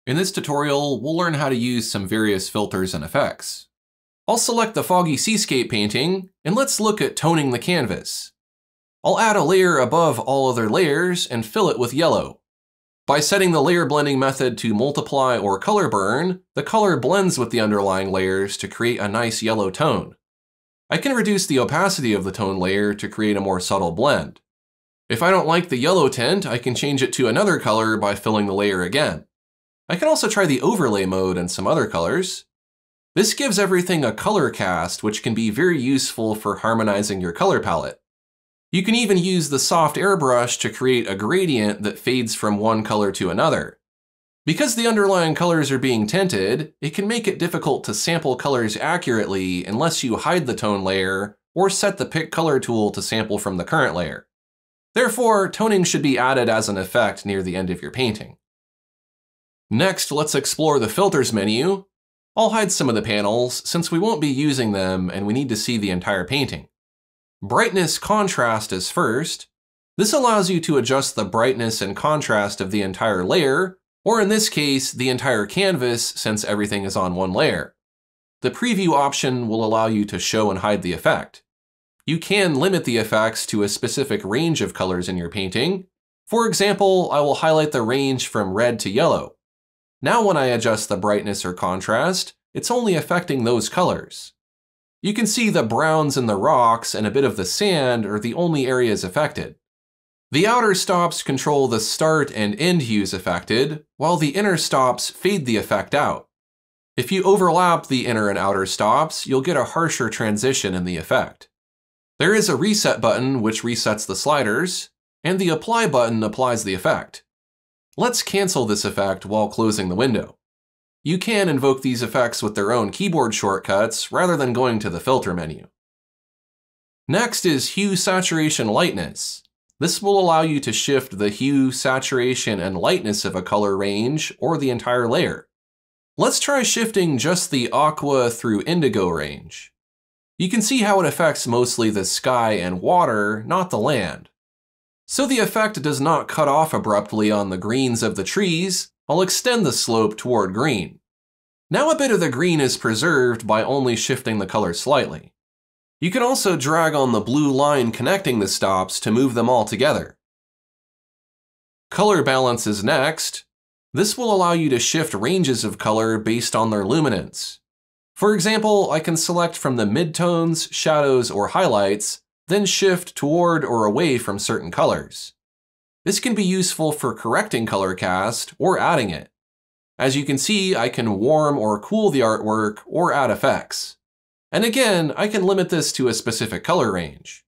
In this tutorial, we'll learn how to use some various filters and effects. I'll select the foggy seascape painting, and let's look at toning the canvas. I'll add a layer above all other layers and fill it with yellow. By setting the layer blending method to multiply or color burn, the color blends with the underlying layers to create a nice yellow tone. I can reduce the opacity of the tone layer to create a more subtle blend. If I don't like the yellow tint, I can change it to another color by filling the layer again. I can also try the overlay mode and some other colors. This gives everything a color cast, which can be very useful for harmonizing your color palette. You can even use the soft airbrush to create a gradient that fades from one color to another. Because the underlying colors are being tinted, it can make it difficult to sample colors accurately unless you hide the tone layer or set the Pick Color tool to sample from the current layer. Therefore, toning should be added as an effect near the end of your painting. Next, let's explore the Filters menu. I'll hide some of the panels since we won't be using them and we need to see the entire painting. Brightness contrast is first. This allows you to adjust the brightness and contrast of the entire layer, or in this case, the entire canvas since everything is on one layer. The preview option will allow you to show and hide the effect. You can limit the effects to a specific range of colors in your painting. For example, I will highlight the range from red to yellow. Now when I adjust the brightness or contrast, it's only affecting those colors. You can see the browns in the rocks and a bit of the sand are the only areas affected. The outer stops control the start and end hues affected, while the inner stops fade the effect out. If you overlap the inner and outer stops, you'll get a harsher transition in the effect. There is a reset button which resets the sliders, and the apply button applies the effect. Let's cancel this effect while closing the window. You can invoke these effects with their own keyboard shortcuts rather than going to the filter menu. Next is Hue, Saturation, Lightness. This will allow you to shift the hue, saturation, and lightness of a color range or the entire layer. Let's try shifting just the aqua through indigo range. You can see how it affects mostly the sky and water, not the land. So the effect does not cut off abruptly on the greens of the trees. I'll extend the slope toward green. Now a bit of the green is preserved by only shifting the color slightly. You can also drag on the blue line connecting the stops to move them all together. Color balance is next. This will allow you to shift ranges of color based on their luminance. For example, I can select from the midtones, shadows, or highlights, then shift toward or away from certain colors. This can be useful for correcting color cast or adding it. As you can see, I can warm or cool the artwork or add effects. And again, I can limit this to a specific color range.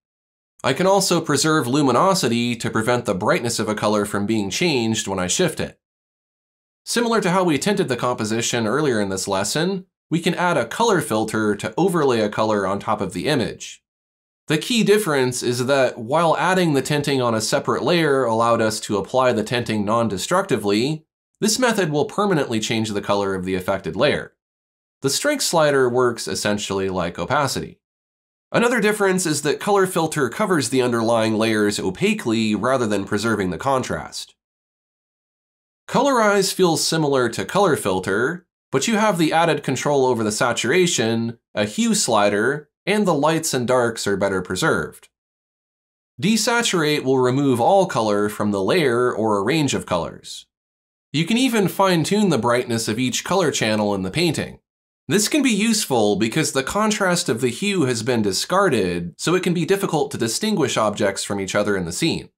I can also preserve luminosity to prevent the brightness of a color from being changed when I shift it. Similar to how we tinted the composition earlier in this lesson, we can add a color filter to overlay a color on top of the image. The key difference is that while adding the tinting on a separate layer allowed us to apply the tinting non-destructively, this method will permanently change the color of the affected layer. The strength slider works essentially like opacity. Another difference is that color filter covers the underlying layers opaquely rather than preserving the contrast. Colorize feels similar to color filter, but you have the added control over the saturation, a hue slider, and the lights and darks are better preserved. Desaturate will remove all color from the layer or a range of colors. You can even fine-tune the brightness of each color channel in the painting. This can be useful because the contrast of the hue has been discarded, so it can be difficult to distinguish objects from each other in the scene.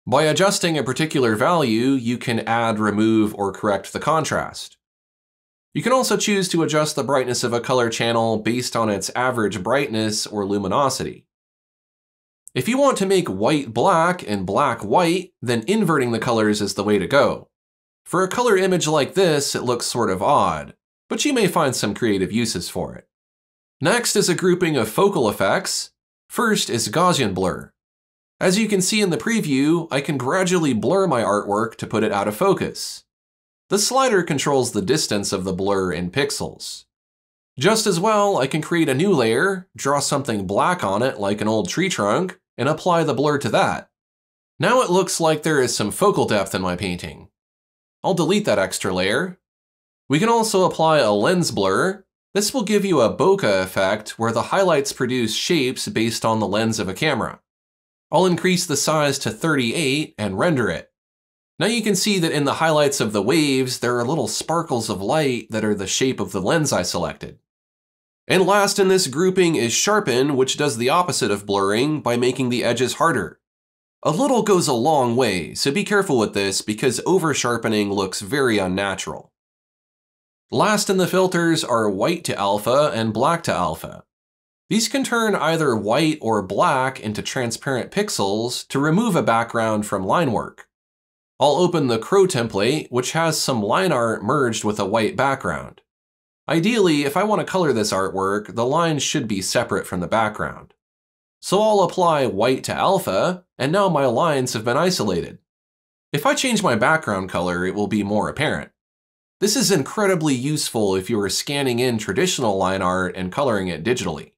By adjusting a particular value, you can add, remove, or correct the contrast. You can also choose to adjust the brightness of a color channel based on its average brightness or luminosity. If you want to make white black and black white, then inverting the colors is the way to go. For a color image like this, it looks sort of odd, but you may find some creative uses for it. Next is a grouping of focal effects. First is Gaussian Blur. As you can see in the preview, I can gradually blur my artwork to put it out of focus. The slider controls the distance of the blur in pixels. Just as well, I can create a new layer, draw something black on it like an old tree trunk, and apply the blur to that. Now it looks like there is some focal depth in my painting. I'll delete that extra layer. We can also apply a lens blur. This will give you a bokeh effect where the highlights produce shapes based on the lens of a camera. I'll increase the size to 38 and render it. Now you can see that in the highlights of the waves, there are little sparkles of light that are the shape of the lens I selected. And last in this grouping is Sharpen, which does the opposite of blurring by making the edges harder. A little goes a long way, so be careful with this because over-sharpening looks very unnatural. Last in the filters are white to alpha and black to alpha. These can turn either white or black into transparent pixels to remove a background from line work. I'll open the Crow template, which has some line art merged with a white background. Ideally, if I want to color this artwork, the lines should be separate from the background. So I'll apply white to alpha, and now my lines have been isolated. If I change my background color, it will be more apparent. This is incredibly useful if you are scanning in traditional line art and coloring it digitally.